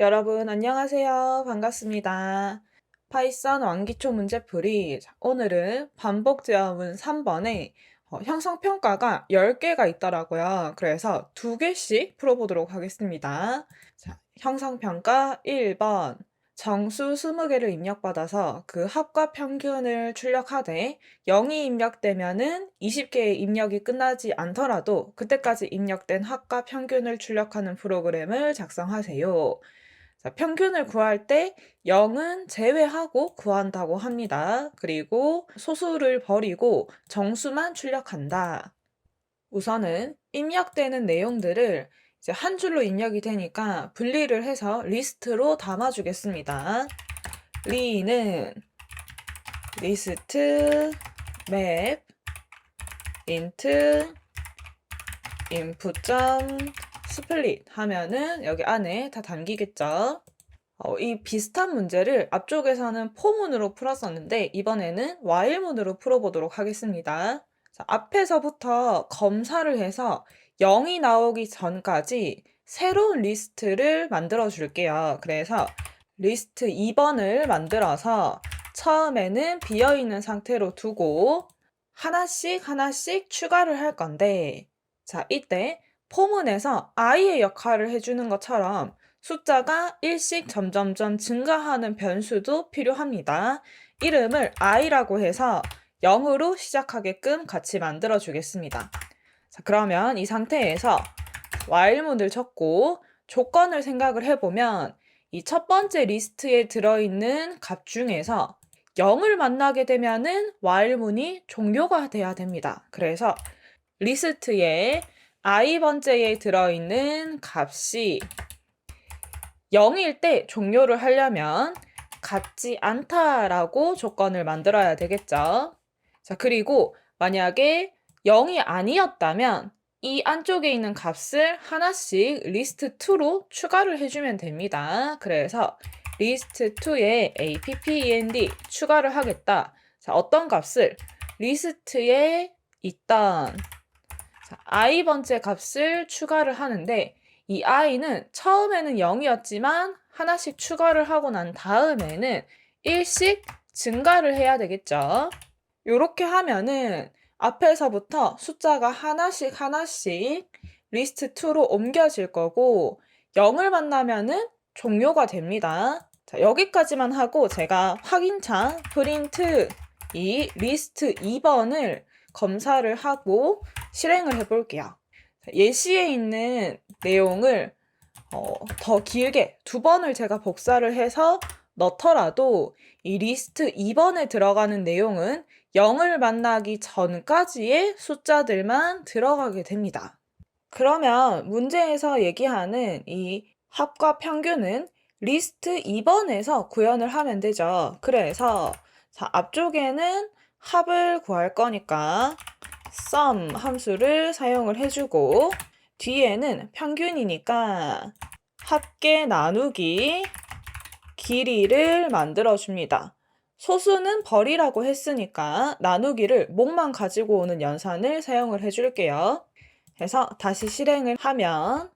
여러분 안녕하세요. 반갑습니다. 파이썬 완기초 문제풀이. 오늘은 반복 제어문 3번에 형성평가가 10개가 있더라고요. 그래서 2개씩 풀어보도록 하겠습니다. 자, 형성평가 1번. 정수 20개를 입력받아서 그 합과 평균을 출력하되 0이 입력되면은 20개의 입력이 끝나지 않더라도 그때까지 입력된 합과 평균을 출력하는 프로그램을 작성하세요. 자, 평균을 구할 때 0은 제외하고 구한다고 합니다. 그리고 소수를 버리고 정수만 출력한다. 우선은 입력되는 내용들을 이제 한 줄로 입력이 되니까 분리를 해서 리스트로 담아주겠습니다. 리는 리스트 맵 인트 input.split 하면은 여기 안에 다 담기겠죠. 이 비슷한 문제를 앞쪽에서는 포문으로 풀었었는데 이번에는 while문으로 풀어보도록 하겠습니다. 자, 앞에서부터 검사를 해서 0이 나오기 전까지 새로운 리스트를 만들어 줄게요. 그래서 리스트 2번을 만들어서 처음에는 비어있는 상태로 두고 하나씩 추가를 할 건데, 자, 이때 포문에서 i의 역할을 해주는 것처럼 숫자가 1씩 점점점 증가하는 변수도 필요합니다. 이름을 i라고 해서 0으로 시작하게끔 같이 만들어 주겠습니다. 자, 그러면 이 상태에서 while문을 쳤고 조건을 생각을 해보면 이 첫 번째 리스트에 들어있는 값 중에서 0을 만나게 되면은 while문이 종료가 돼야 됩니다. 그래서 리스트에 i번째에 들어있는 값이 0일 때 종료를 하려면 같지 않다라고 조건을 만들어야 되겠죠. 자, 그리고 만약에 0이 아니었다면 이 안쪽에 있는 값을 하나씩 리스트 2로 추가를 해주면 됩니다. 그래서 리스트 2에 append 추가를 하겠다. 자, 어떤 값을? 리스트에 있던 i번째 값을 추가를 하는데 이 i는 처음에는 0이었지만 하나씩 추가를 하고 난 다음에는 1씩 증가를 해야 되겠죠. 이렇게 하면은 앞에서부터 숫자가 하나씩 리스트 2로 옮겨질 거고 0을 만나면은 종료가 됩니다. 자, 여기까지만 하고 제가 확인창 프린트 이 리스트 2번을 검사를 하고 실행을 해볼게요. 예시에 있는 내용을 더 길게 2번을 제가 복사를 해서 넣더라도 이 리스트 2번에 들어가는 내용은 0을 만나기 전까지의 숫자들만 들어가게 됩니다. 그러면 문제에서 얘기하는 이 합과 평균은 리스트 2번에서 구현을 하면 되죠. 그래서 자, 앞쪽에는 합을 구할 거니까 sum 함수를 사용을 해주고 뒤에는 평균이니까 합계 나누기 길이를 만들어줍니다. 소수는 버리라고 했으니까 나누기를 목만 가지고 오는 연산을 사용을 해줄게요. 해서 다시 실행을 하면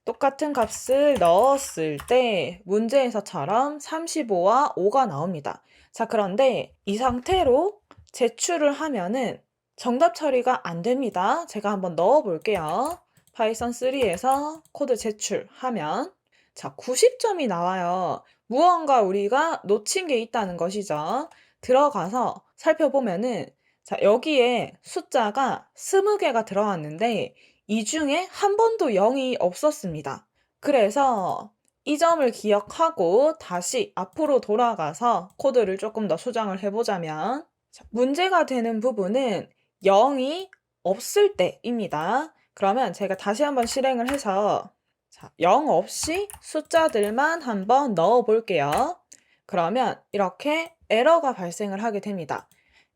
똑같은 값을 넣었을 때 문제에서처럼 35와 5가 나옵니다. 자, 그런데 이 상태로 제출을 하면은 정답 처리가 안 됩니다. 제가 한번 넣어 볼게요. 파이썬 3에서 코드 제출하면 자, 90점이 나와요. 무언가 우리가 놓친 게 있다는 것이죠. 들어가서 살펴보면은 자, 여기에 숫자가 20개가 들어왔는데 이 중에 한 번도 0이 없었습니다. 그래서 이 점을 기억하고 다시 앞으로 돌아가서 코드를 조금 더 수정을 해보자면 자, 문제가 되는 부분은 0이 없을 때입니다. 그러면 제가 다시 한번 실행을 해서 자, 0 없이 숫자들만 한번 넣어 볼게요. 그러면 이렇게 에러가 발생을 하게 됩니다.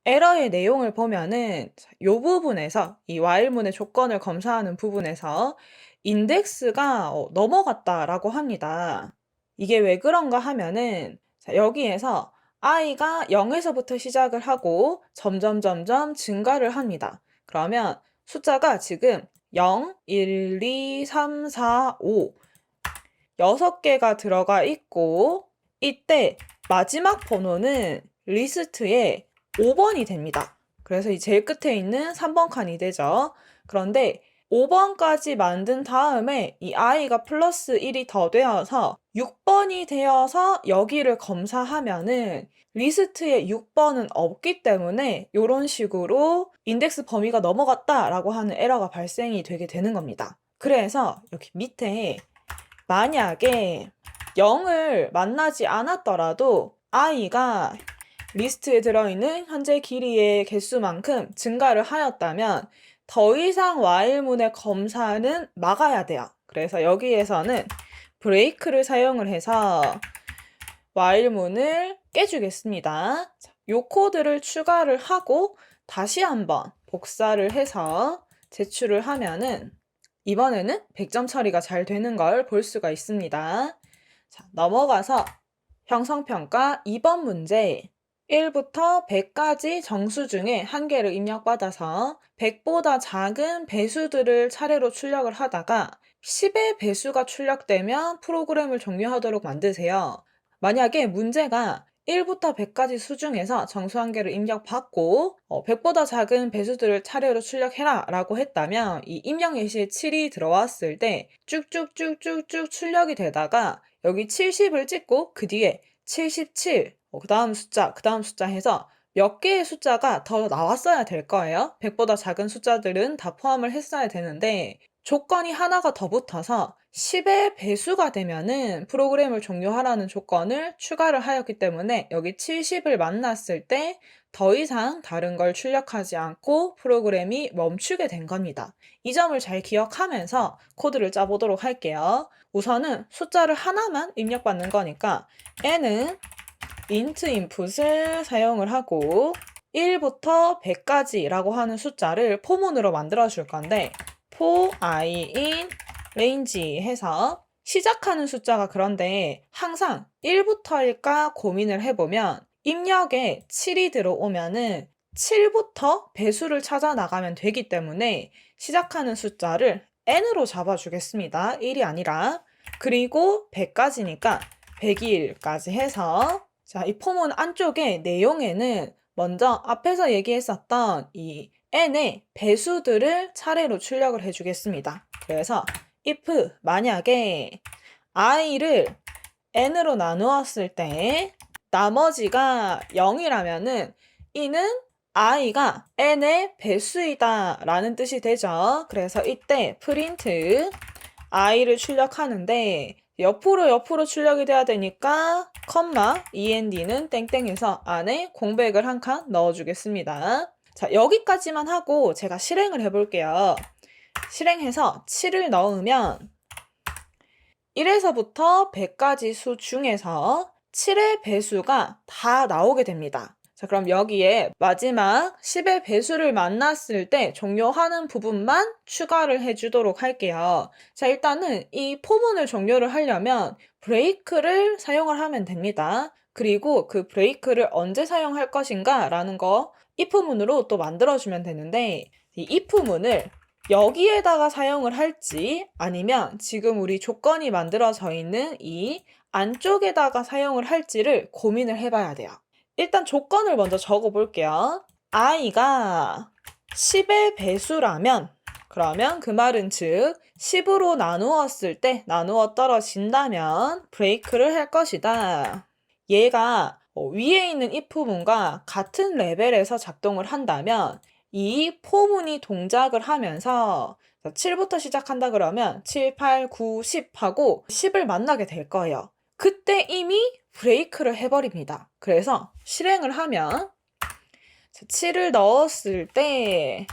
에러의 내용을 보면은 이 부분에서 이 while문의 조건을 검사하는 부분에서 인덱스가 넘어갔다라고 합니다. 이게 왜 그런가 하면은 자, 여기에서 i가 0에서부터 시작을 하고 점점 증가를 합니다. 그러면 숫자가 지금 0, 1, 2, 3, 4, 5 6개가 들어가 있고 이때 마지막 번호는 리스트에 5번이 됩니다. 그래서 이 제일 끝에 있는 3번 칸이 되죠. 그런데 5번까지 만든 다음에 이 i가 플러스 1이 더 되어서 6번이 되어서 여기를 검사하면은 리스트에 6번은 없기 때문에 이런 식으로 인덱스 범위가 넘어갔다라고 하는 에러가 발생이 되게 되는 겁니다. 그래서 여기 밑에 만약에 0을 만나지 않았더라도 i가 리스트에 들어있는 현재 길이의 개수만큼 증가를 하였다면 더 이상 while문의 검사는 막아야 돼요. 그래서 여기에서는 브레이크를 사용을 해서 while문을 깨주겠습니다. 이 코드를 추가를 하고 다시 한번 복사를 해서 제출을 하면은 이번에는 100점 처리가 잘 되는 걸 볼 수가 있습니다. 자, 넘어가서 형성평가 2번 문제 1부터 100까지 정수 중에 한 개를 입력받아서 100보다 작은 배수들을 차례로 출력을 하다가 10의 배수가 출력되면 프로그램을 종료하도록 만드세요. 만약에 문제가 1부터 100까지 수 중에서 정수 한 개를 입력받고 100보다 작은 배수들을 차례로 출력해라 라고 했다면 이 입력 예시에 7이 들어왔을 때 쭉쭉쭉쭉쭉 출력이 되다가 여기 70을 찍고 그 뒤에 77, 그 다음 숫자 해서 몇 개의 숫자가 더 나왔어야 될 거예요. 100보다 작은 숫자들은 다 포함을 했어야 되는데 조건이 하나가 더 붙어서 10의 배수가 되면은 프로그램을 종료하라는 조건을 추가를 하였기 때문에 여기 70을 만났을 때 더 이상 다른 걸 출력하지 않고 프로그램이 멈추게 된 겁니다. 이 점을 잘 기억하면서 코드를 짜보도록 할게요. 우선은 숫자를 하나만 입력받는 거니까 n은 int input을 사용을 하고 1부터 100까지 라고 하는 숫자를 포문으로 만들어 줄 건데 for I in range 해서 시작하는 숫자가 그런데 항상 1부터일까 고민을 해보면 입력에 7이 들어오면은 7부터 배수를 찾아 나가면 되기 때문에 시작하는 숫자를 n으로 잡아주겠습니다. 1이 아니라. 그리고 100까지니까 100일까지 해서 자, 이 포문 안쪽에 내용에는 먼저 앞에서 얘기했었던 이 n의 배수들을 차례로 출력을 해주겠습니다. 그래서 if 만약에 i를 n으로 나누었을 때 나머지가 0이라면은 이는 i가 n의 배수이다 라는 뜻이 되죠. 그래서 이때 print i를 출력하는데 옆으로 출력이 돼야 되니까 end는 땡땡해서 안에 공백을 한 칸 넣어주겠습니다. 자, 여기까지만 하고 제가 실행을 해볼게요. 실행해서 7을 넣으면 1에서부터 100까지 수 중에서 7의 배수가 다 나오게 됩니다. 자, 그럼 여기에 마지막 10의 배수를 만났을 때 종료하는 부분만 추가를 해주도록 할게요. 자, 일단은 이 포문을 종료를 하려면 브레이크를 사용을 하면 됩니다. 그리고 그 브레이크를 언제 사용할 것인가 라는 거 if문으로 또 만들어주면 되는데 이 if문을 여기에다가 사용을 할지 아니면 지금 우리 조건이 만들어져 있는 이 안쪽에다가 사용을 할지를 고민을 해봐야 돼요. 일단 조건을 먼저 적어 볼게요. i가 10의 배수라면 그러면 그 말은 즉 10으로 나누었을 때 나누어 떨어진다면 브레이크를 할 것이다. 얘가 위에 있는 if문과 같은 레벨에서 작동을 한다면 이 포문이 동작을 하면서 7부터 시작한다 그러면 7, 8, 9, 10 하고 10을 만나게 될 거예요. 그때 이미 브레이크를 해버립니다. 그래서 실행을 하면 7을 넣었을 때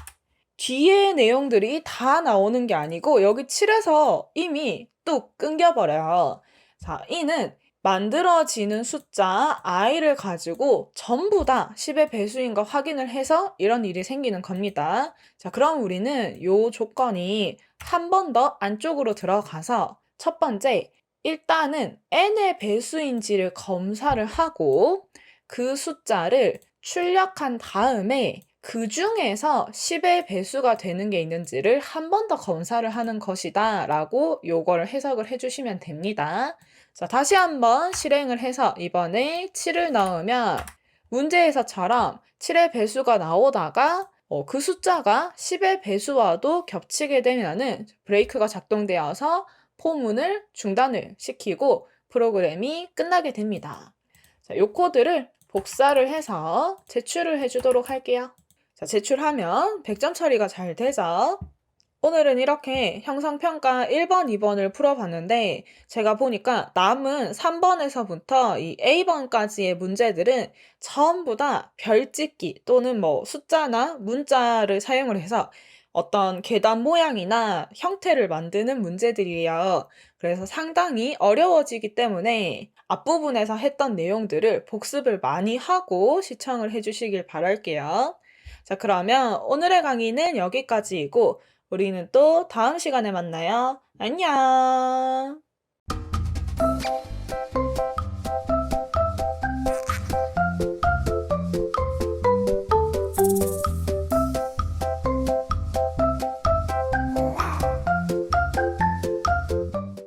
뒤에 내용들이 다 나오는 게 아니고 여기 7에서 이미 뚝 끊겨버려요. 자, 이는 만들어지는 숫자 i를 가지고 전부 다 10의 배수인 거 확인을 해서 이런 일이 생기는 겁니다. 자, 그럼 우리는 이 조건이 한 번 더 안쪽으로 들어가서 첫 번째, 일단은 n의 배수인지를 검사를 하고 그 숫자를 출력한 다음에 그 중에서 10의 배수가 되는 게 있는지를 한 번 더 검사를 하는 것이다 라고 요거를 해석을 해주시면 됩니다. 자, 다시 한번 실행을 해서 이번에 7을 넣으면 문제에서처럼 7의 배수가 나오다가 그 숫자가 10의 배수와도 겹치게 되면은 브레이크가 작동되어서 포문을 중단을 시키고 프로그램이 끝나게 됩니다. 자, 요 코드를 복사를 해서 제출을 해주도록 할게요. 자, 제출하면 100점 처리가 잘 되죠. 오늘은 이렇게 형성평가 1번, 2번을 풀어봤는데 제가 보니까 남은 3번에서부터 이 A번까지의 문제들은 전부 다 별짓기 또는 뭐 숫자나 문자를 사용을 해서 어떤 계단 모양이나 형태를 만드는 문제들이에요. 그래서 상당히 어려워지기 때문에 앞부분에서 했던 내용들을 복습을 많이 하고 시청을 해주시길 바랄게요. 자, 그러면 오늘의 강의는 여기까지이고 우리는 또 다음 시간에 만나요. 안녕!